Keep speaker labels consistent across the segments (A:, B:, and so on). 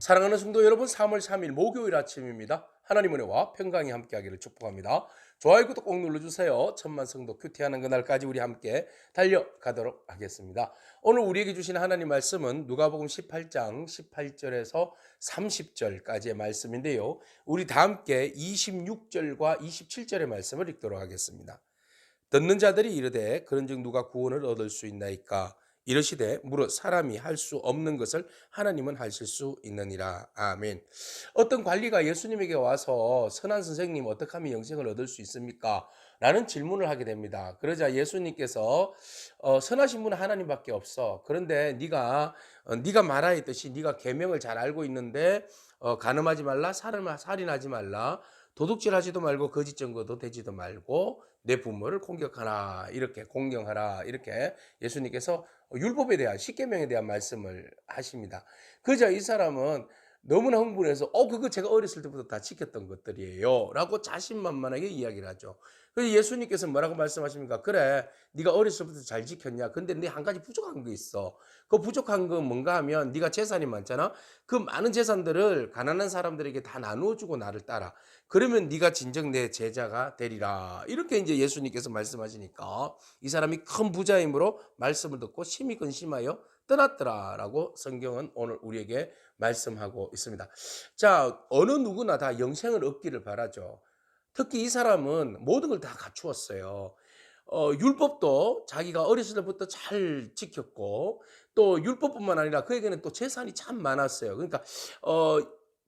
A: 사랑하는 성도 여러분, 3월 3일 목요일 아침입니다. 하나님 은혜와 평강이 함께하기를 축복합니다. 좋아요, 구독 꼭 눌러주세요. 천만 성도 큐티하는 그날까지 우리 함께 달려가도록 하겠습니다. 오늘 우리에게 주신 하나님 말씀은 누가복음 18장 18절에서 30절까지의 말씀인데요. 우리 다 함께 26절과 27절의 말씀을 읽도록 하겠습니다. 듣는 자들이 이르되 그런즉 누가 구원을 얻을 수 있나이까 이르시되 무릇 사람이 할 수 없는 것을 하나님은 하실 수 있느니라. 아멘. 어떤 관리가 예수님에게 와서 선한 선생님 어떻게 하면 영생을 얻을 수 있습니까? 라는 질문을 하게 됩니다. 그러자 예수님께서 선하신 분은 하나님밖에 없어. 그런데 네가 말하였듯이 네가 계명을 잘 알고 있는데 간음하지 말라, 살인하지 말라, 도둑질하지도 말고 거짓 증거도 되지도 말고 내 부모를 공격하라, 이렇게 공경하라, 이렇게 예수님께서 율법에 대한 십계명에 대한 말씀을 하십니다. 그러자 이 사람은 너무나 흥분해서 그거 제가 어렸을 때부터 다 지켰던 것들이에요 라고 자신만만하게 이야기를 하죠. 그래서 예수님께서 뭐라고 말씀하십니까? 그래, 네가 어렸을 때부터 잘 지켰냐? 근데 네 한 가지 부족한 거 있어. 그 부족한 건 뭔가 하면 네가 재산이 많잖아. 그 많은 재산들을 가난한 사람들에게 다 나누어 주고 나를 따라. 그러면 네가 진정 내 제자가 되리라. 이렇게 이제 예수님께서 말씀하시니까 이 사람이 큰 부자이므로 말씀을 듣고 심히 근심하여 떠났더라라고 성경은 오늘 우리에게 말씀하고 있습니다. 자, 어느 누구나 다 영생을 얻기를 바라죠. 특히 이 사람은 모든 걸 다 갖추었어요. 율법도 자기가 어렸을 때부터 잘 지켰고, 또 율법뿐만 아니라 그에게는 또 재산이 참 많았어요. 그러니까 어,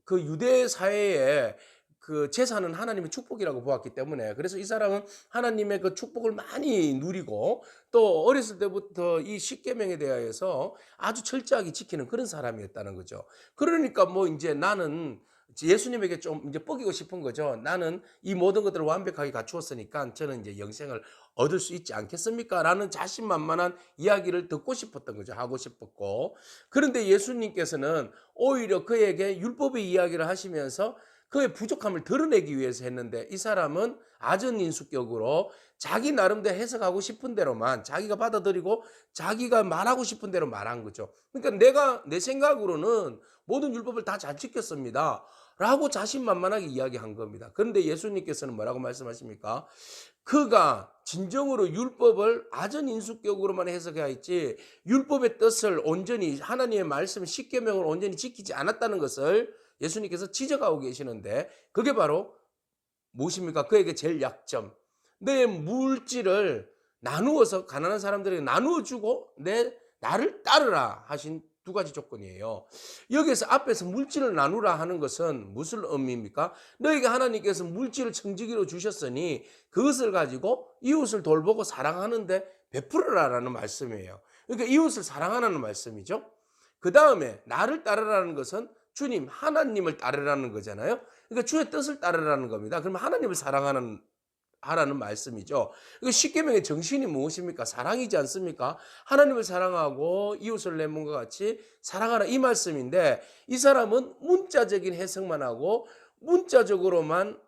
A: 그 유대 사회에 그 재산은 하나님의 축복이라고 보았기 때문에, 그래서 이 사람은 하나님의 그 축복을 많이 누리고 또 어렸을 때부터 이 십계명에 대하여서 아주 철저하게 지키는 그런 사람이었다는 거죠. 그러니까 뭐 이제 나는 예수님에게 좀 이제 뻐기고 싶은 거죠. 나는 이 모든 것들을 완벽하게 갖추었으니까 저는 이제 영생을 얻을 수 있지 않겠습니까? 라는 자신만만한 이야기를 듣고 싶었던 거죠. 하고 싶었고. 그런데 예수님께서는 오히려 그에게 율법의 이야기를 하시면서 그의 부족함을 드러내기 위해서 했는데, 이 사람은 아전인수격으로 자기 나름대로 해석하고 싶은 대로만 자기가 받아들이고 자기가 말하고 싶은 대로 말한 거죠. 그러니까 내가 내 생각으로는 모든 율법을 다 잘 지켰습니다 라고 자신만만하게 이야기한 겁니다. 그런데 예수님께서는 뭐라고 말씀하십니까? 그가 진정으로 율법을 아전인수격으로만 해석해야 했지 율법의 뜻을 온전히, 하나님의 말씀 십계명을 온전히 지키지 않았다는 것을 예수님께서 지적하고 계시는데, 그게 바로 무엇입니까? 그에게 제일 약점. 내 물질을 나누어서 가난한 사람들에게 나누어 주고 나를 따르라 하신 두 가지 조건이에요. 여기에서 앞에서 물질을 나누라 하는 것은 무슨 의미입니까? 너에게 하나님께서 물질을 청지기로 주셨으니 그것을 가지고 이웃을 돌보고 사랑하는데 베풀어라라는 말씀이에요. 그러니까 이웃을 사랑하라는 말씀이죠. 그 다음에 나를 따르라는 것은 주님, 하나님을 따르라는 거잖아요. 그러니까 주의 뜻을 따르라는 겁니다. 그러면 하나님을 하라는 말씀이죠. 십계명의 정신이 무엇입니까? 사랑이지 않습니까? 하나님을 사랑하고 이웃을 내 몸과 같이 사랑하라, 이 말씀인데, 이 사람은 문자적인 해석만 하고 문자적으로만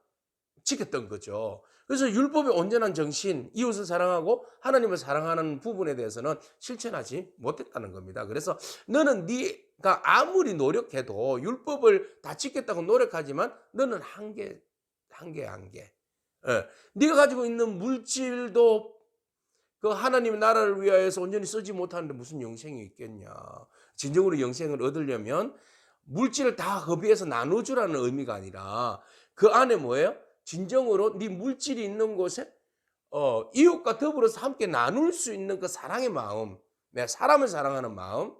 A: 지켰던 거죠. 그래서 율법의 온전한 정신, 이웃을 사랑하고 하나님을 사랑하는 부분에 대해서는 실천하지 못했다는 겁니다. 그래서 너는 네가 아무리 노력해도 율법을 다 지켰다고 노력하지만 너는 한계야, 한계. 예. 네가 가지고 있는 물질도 그 하나님의 나라를 위하여서 온전히 쓰지 못하는데 무슨 영생이 있겠냐. 진정으로 영생을 얻으려면 물질을 다 허비해서 나눠주라는 의미가 아니라 그 안에 뭐예요? 진정으로 네 물질이 있는 곳에 이웃과 더불어서 함께 나눌 수 있는 그 사랑의 마음, 내 사람을 사랑하는 마음,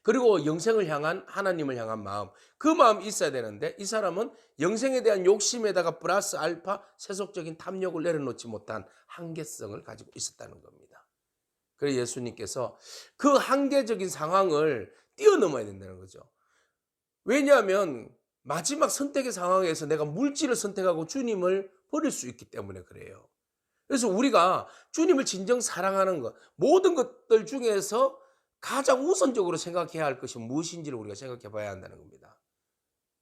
A: 그리고 영생을 향한, 하나님을 향한 마음, 그 마음이 있어야 되는데, 이 사람은 영생에 대한 욕심에다가 플러스 알파 세속적인 탐욕을 내려놓지 못한 한계성을 가지고 있었다는 겁니다. 그래서 예수님께서 그 한계적인 상황을 뛰어넘어야 된다는 거죠. 왜냐하면 마지막 선택의 상황에서 내가 물질을 선택하고 주님을 버릴 수 있기 때문에 그래요. 그래서 우리가 주님을 진정 사랑하는 것, 모든 것들 중에서 가장 우선적으로 생각해야 할 것이 무엇인지를 우리가 생각해 봐야 한다는 겁니다.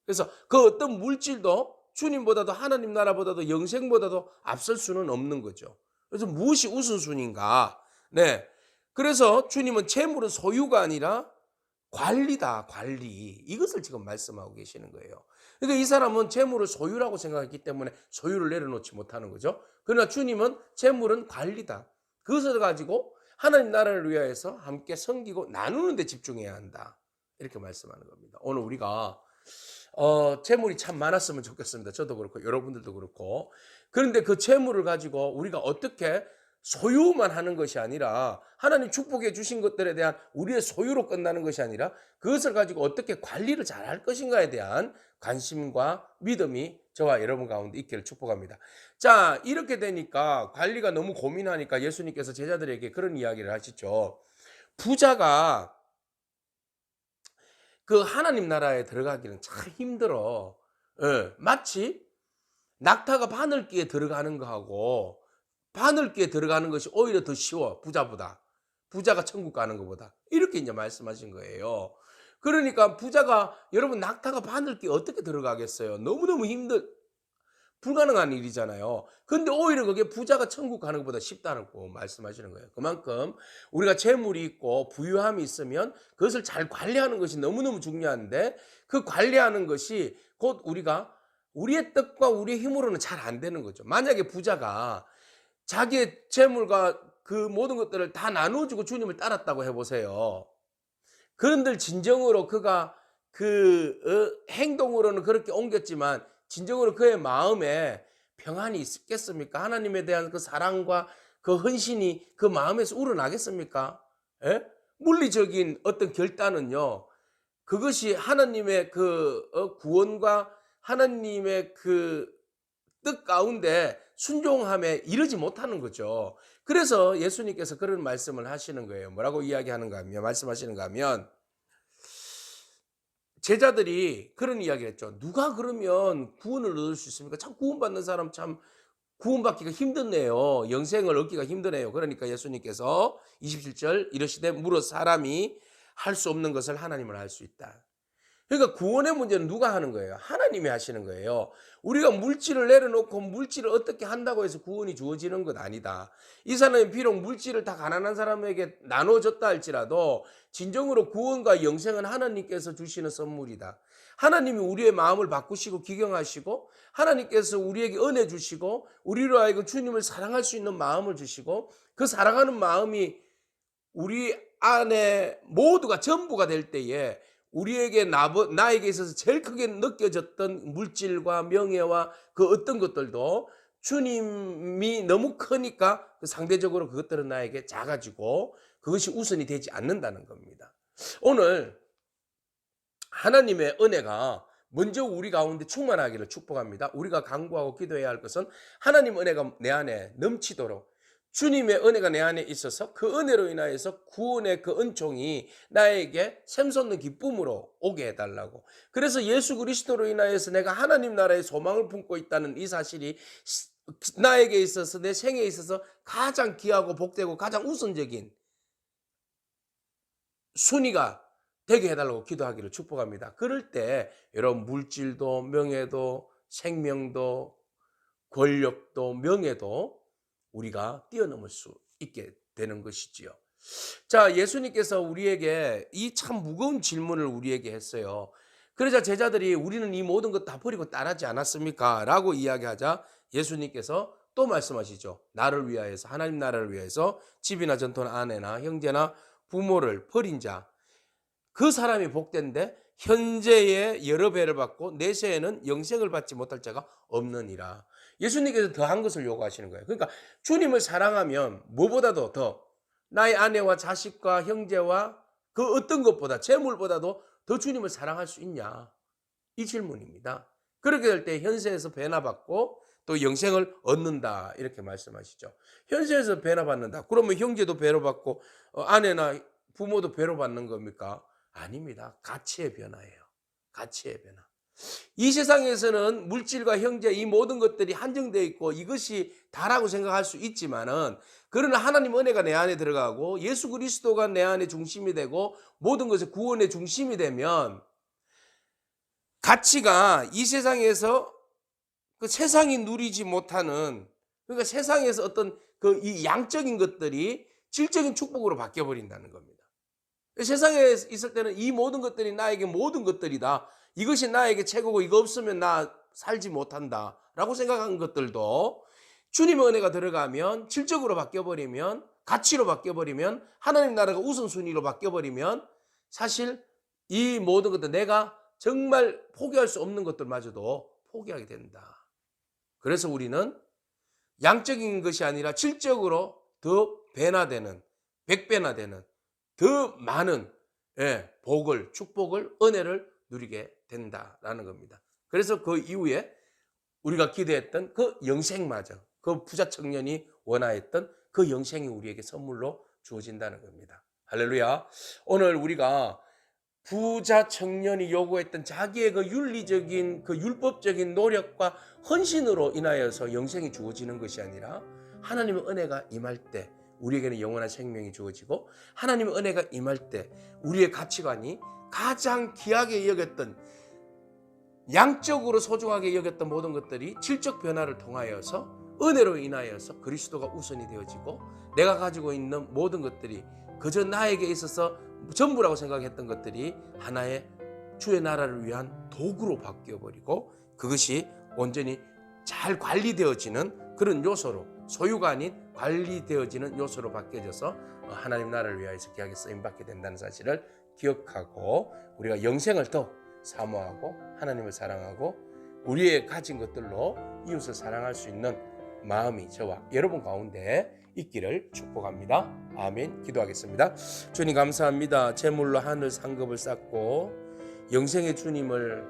A: 그래서 그 어떤 물질도 주님보다도, 하나님 나라보다도, 영생보다도 앞설 수는 없는 거죠. 그래서 무엇이 우선순위인가? 네. 그래서 주님은 재물은 소유가 아니라 관리다, 관리. 이것을 지금 말씀하고 계시는 거예요. 그러니까 이 사람은 재물을 소유라고 생각했기 때문에 소유를 내려놓지 못하는 거죠. 그러나 주님은 재물은 관리다. 그것을 가지고 하나님 나라를 위하여서 함께 섬기고 나누는 데 집중해야 한다. 이렇게 말씀하는 겁니다. 오늘 우리가 재물이 참 많았으면 좋겠습니다. 저도 그렇고 여러분들도 그렇고. 그런데 그 재물을 가지고 우리가 어떻게 소유만 하는 것이 아니라 하나님 축복해 주신 것들에 대한 우리의 소유로 끝나는 것이 아니라 그것을 가지고 어떻게 관리를 잘 할 것인가에 대한 관심과 믿음이 저와 여러분 가운데 있기를 축복합니다. 자, 이렇게 되니까 관리가 너무 고민하니까 예수님께서 제자들에게 그런 이야기를 하시죠. 부자가 그 하나님 나라에 들어가기는 참 힘들어. 예, 마치 낙타가 바늘기에 들어가는 거하고 바늘기에 들어가는 것이 오히려 더 쉬워. 부자보다. 부자가 천국 가는 것보다. 이렇게 이제 말씀하신 거예요. 그러니까 부자가 여러분 낙타가 바늘기에 어떻게 들어가겠어요? 너무너무 불가능한 일이잖아요. 근데 오히려 그게 부자가 천국 가는 것보다 쉽다고 말씀하시는 거예요. 그만큼 우리가 재물이 있고 부유함이 있으면 그것을 잘 관리하는 것이 너무너무 중요한데 그 관리하는 것이 곧 우리가 우리의 뜻과 우리의 힘으로는 잘 안 되는 거죠. 만약에 부자가 자기의 재물과 그 모든 것들을 다 나눠주고 주님을 따랐다고 해보세요. 그런들 진정으로 그가 행동으로는 그렇게 옮겼지만 진정으로 그의 마음에 평안이 있겠습니까? 하나님에 대한 그 사랑과 그 헌신이 그 마음에서 우러나겠습니까? 예? 물리적인 어떤 결단은요, 그것이 하나님의 구원과 하나님의 그 뜻 가운데 순종함에 이르지 못하는 거죠. 그래서 예수님께서 그런 말씀을 하시는 거예요. 뭐라고 이야기하는가 하면, 말씀하시는가 하면, 제자들이 그런 이야기를 했죠. 누가 그러면 구원을 얻을 수 있습니까? 참 구원받는 사람 참 구원받기가 힘드네요. 영생을 얻기가 힘드네요. 그러니까 예수님께서 27절 이르시되 무릇 사람이 할 수 없는 것을 하나님은 할 수 있다. 그러니까 구원의 문제는 누가 하는 거예요? 하나님이 하시는 거예요. 우리가 물질을 내려놓고 물질을 어떻게 한다고 해서 구원이 주어지는 것 아니다. 이 사람이 비록 물질을 다 가난한 사람에게 나눠줬다 할지라도 진정으로 구원과 영생은 하나님께서 주시는 선물이다. 하나님이 우리의 마음을 바꾸시고 기경하시고 하나님께서 우리에게 은혜 주시고 우리로 하여금 주님을 사랑할 수 있는 마음을 주시고 그 사랑하는 마음이 우리 안에 모두가 전부가 될 때에 우리에게 나에게 있어서 제일 크게 느껴졌던 물질과 명예와 그 어떤 것들도 주님이 너무 크니까 상대적으로 그것들은 나에게 작아지고 그것이 우선이 되지 않는다는 겁니다. 오늘 하나님의 은혜가 먼저 우리 가운데 충만하기를 축복합니다. 우리가 간구하고 기도해야 할 것은 하나님 은혜가 내 안에 넘치도록 주님의 은혜가 내 안에 있어서 그 은혜로 인하여서 구원의 그 은총이 나에게 샘솟는 기쁨으로 오게 해달라고. 그래서 예수 그리스도로 인하여서 내가 하나님 나라의 소망을 품고 있다는 이 사실이 나에게 있어서 내 생에 있어서 가장 귀하고 복되고 가장 우선적인 순위가 되게 해달라고 기도하기를 축복합니다. 그럴 때 여러분 물질도 명예도 생명도 권력도 명예도 우리가 뛰어넘을 수 있게 되는 것이지요. 자, 예수님께서 우리에게 이 참 무거운 질문을 우리에게 했어요. 그러자 제자들이 우리는 이 모든 것 다 버리고 따르지 않았습니까? 라고 이야기하자 예수님께서 또 말씀하시죠. 나를 위하여서 하나님 나라를 위해서 집이나 전토나 아내나 형제나 부모를 버린 자 그 사람이 복된데 현재의 여러 배를 받고 내세에는 영생을 받지 못할 자가 없느니라. 예수님께서 더한 것을 요구하시는 거예요. 그러니까 주님을 사랑하면 무엇보다도 더 나의 아내와 자식과 형제와 그 어떤 것보다 재물보다도 더 주님을 사랑할 수 있냐? 이 질문입니다. 그렇게 될 때 현세에서 배나 받고 또 영생을 얻는다 이렇게 말씀하시죠. 현세에서 배나 받는다. 그러면 형제도 배로 받고 아내나 부모도 배로 받는 겁니까? 아닙니다. 가치의 변화예요. 가치의 변화. 이 세상에서는 물질과 형제 이 모든 것들이 한정되어 있고 이것이 다라고 생각할 수 있지만은 그러나 하나님 은혜가 내 안에 들어가고 예수 그리스도가 내 안에 중심이 되고 모든 것의 구원의 중심이 되면 가치가 이 세상에서 그 세상이 누리지 못하는 그러니까 세상에서 어떤 그 이 양적인 것들이 질적인 축복으로 바뀌어 버린다는 겁니다. 세상에 있을 때는 이 모든 것들이 나에게 모든 것들이다. 이것이 나에게 최고고 이거 없으면 나 살지 못한다. 라고 생각한 것들도 주님의 은혜가 들어가면 질적으로 바뀌어버리면 가치로 바뀌어버리면 하나님 나라가 우선순위로 바뀌어버리면 사실 이 모든 것들 내가 정말 포기할 수 없는 것들마저도 포기하게 된다. 그래서 우리는 양적인 것이 아니라 질적으로 더 배나 되는 100배나 되는 더 많은 복을 축복을 은혜를 누리게 된다라는 겁니다. 그래서 그 이후에 우리가 기대했던 그 영생마저 그 부자 청년이 원하였던 그 영생이 우리에게 선물로 주어진다는 겁니다. 할렐루야. 오늘 우리가 부자 청년이 요구했던 자기의 그 윤리적인 그 율법적인 노력과 헌신으로 인하여서 영생이 주어지는 것이 아니라 하나님의 은혜가 임할 때 우리에게는 영원한 생명이 주어지고 하나님의 은혜가 임할 때 우리의 가치관이 가장 귀하게 여겼던 양적으로 소중하게 여겼던 모든 것들이 질적 변화를 통하여서 은혜로 인하여서 그리스도가 우선이 되어지고 내가 가지고 있는 모든 것들이 그저 나에게 있어서 전부라고 생각했던 것들이 하나의 주의 나라를 위한 도구로 바뀌어버리고 그것이 온전히 잘 관리되어지는 그런 요소로 소유가 아닌 관리되어지는 요소로 바뀌어져서 하나님 나라를 위하여서 귀하게 쓰임받게 된다는 사실을 기억하고 우리가 영생을 더 사모하고 하나님을 사랑하고 우리의 가진 것들로 이웃을 사랑할 수 있는 마음이 저와 여러분 가운데 있기를 축복합니다. 아멘. 기도하겠습니다. 주님 감사합니다. 제물로 하늘 상급을 쌓고 영생의 주님을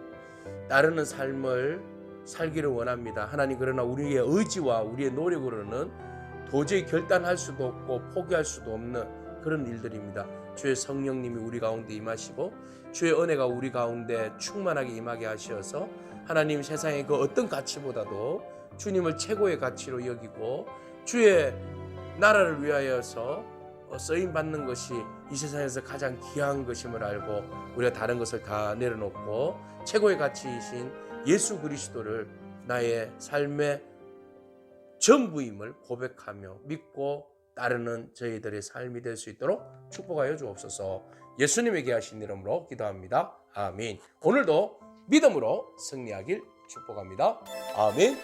A: 따르는 삶을 살기를 원합니다. 하나님 그러나 우리의 의지와 우리의 노력으로는 도저히 결단할 수도 없고 포기할 수도 없는 그런 일들입니다. 주의 성령님이 우리 가운데 임하시고 주의 은혜가 우리 가운데 충만하게 임하게 하셔서 하나님 세상의 그 어떤 가치보다도 주님을 최고의 가치로 여기고 주의 나라를 위하여서 쓰임받는 것이 이 세상에서 가장 귀한 것임을 알고 우리가 다른 것을 다 내려놓고 최고의 가치이신 예수 그리스도를 나의 삶의 전부임을 고백하며 믿고 따르는 저희들의 삶이 될 수 있도록 축복하여 주옵소서. 예수님에게 하신 이름으로 기도합니다. 아멘. 오늘도 믿음으로 승리하길 축복합니다. 아멘.